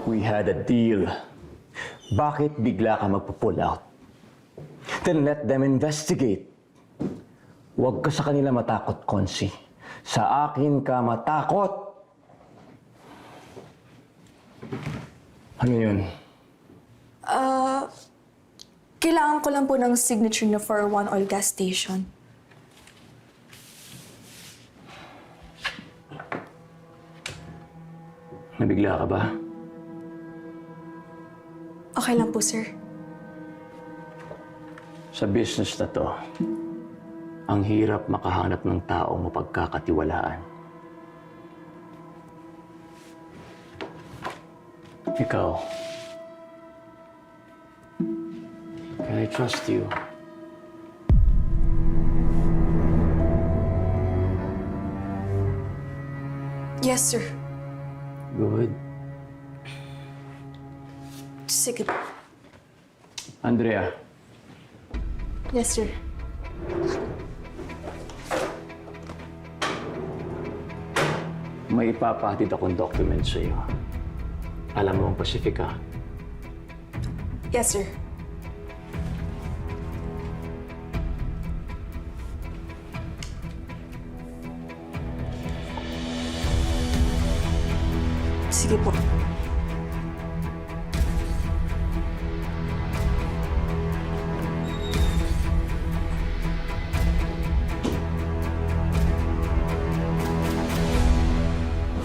We had a deal. Bakit bigla ka magpo-pull out? Then let them investigate. Huwag ka sa kanila matakot, Consi. Sa akin ka matakot! Ano yun? Kailangan ko lang po ng signature na for One Oil gas station. Nabigla ka ba? Okay lang po, sir. Sa business na to, ang hirap makahanap ng tao mapagkakatiwalaan. Ikaw, can I trust you? Yes, sir. Good. Sige po. Andrea, Yes, sir. may ipapahatid akong document sa iyo. Alam mo ang Pacifica? Yes, sir. Sige po.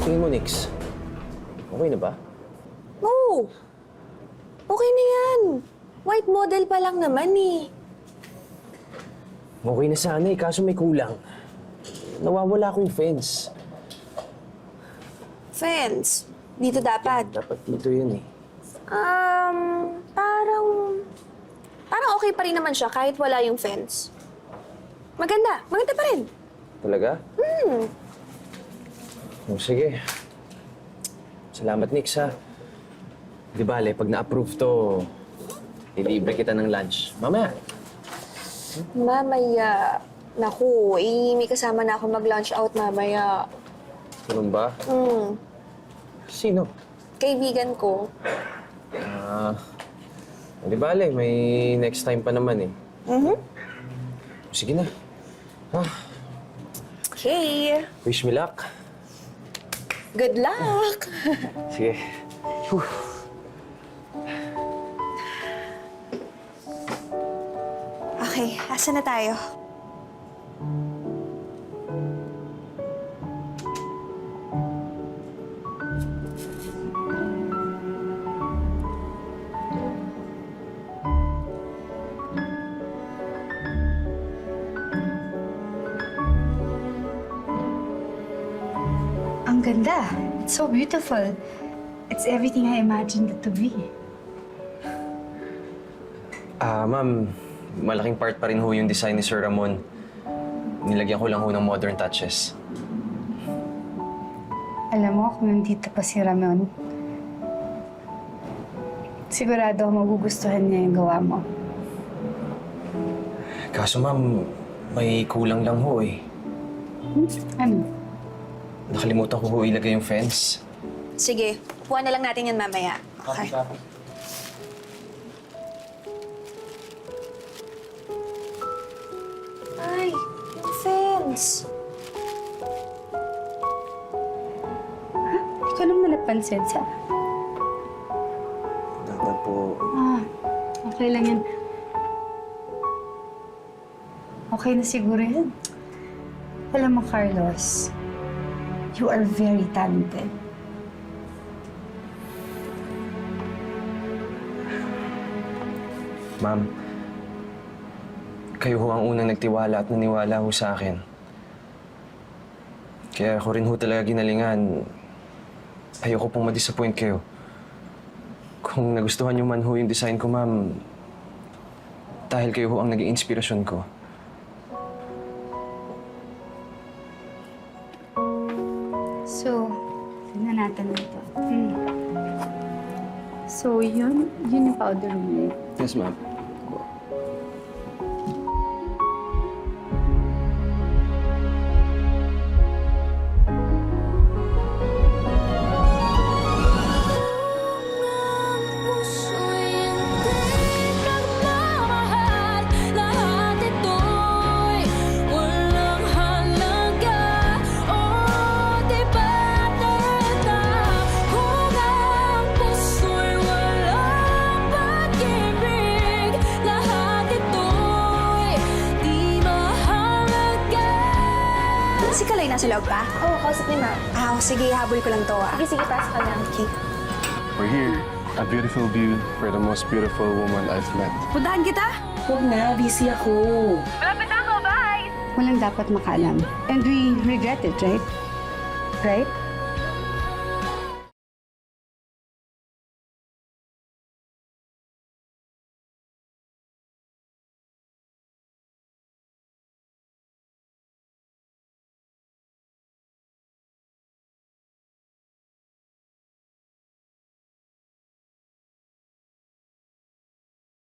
Tingin mo, Nix. Okay na ba? Oo. Okay na yan. White model pa lang naman eh. Okay na sana eh, kaso may kulang. Nawawala akong fence. Fence. Dito dapat. Dapat dito yun eh. Parang okay pa rin naman siya kahit wala yung fence. Maganda. Maganda pa rin. Talaga? Oh, sige. Salamat, Nix, ha. Di bale, pag na-approve to, ilibre kita ng lunch. Mamaya. Mamaya. Naku, may kasama na ako mag-lunch out mamaya. Ganun ba? Sino? Kaibigan ko. Di bale, may next time pa naman eh. Sige na. Okay. Wish me luck. Good luck. Sige. Okay, asa na tayo? Ang ganda. It's so beautiful. It's everything I imagined it to be. Ma'am, malaking part pa rin ho yung design ni Sir Ramon. Nilagyan ko lang ho ng modern touches. Alam mo, kung nandito pa si Ramon, sigurado magugustuhan niya yung gawa mo. Kaso ma'am, may kulang lang ho eh. Ano? Nakalimutan ko ho ilagay yung fence. Sige, kuha na lang natin yan mamaya. Okay. Ay, yung fence. Hindi ko naman napansin sa... Dapat po. Okay lang yan. Okay na siguro yan. Alam mo, Carlos, you are very talented. Ma'am, kayo ho ang unang nagtiwala at naniwala ho sa akin. Kaya ako rin ho talaga ginalingan. Ayoko pong ma-disappoint kayo. Kung nagustuhan niyo man ho yung design ko, ma'am, dahil kayo ho ang naging inspirasyon ko. So, tignan natin ito. So, yun yung powder mo. Yes, ma'am. Si Kalay nasa loob pa? Oo, kausap ni ma'am. Ah, sige, habol ko lang to ah. Sige, sige, pasok ka na. Okay. We're here. A beautiful view for the most beautiful woman I've met. Puntahan kita? Huwag na, busy ako. Walang dapat makaalam. And we regret it, right? Right?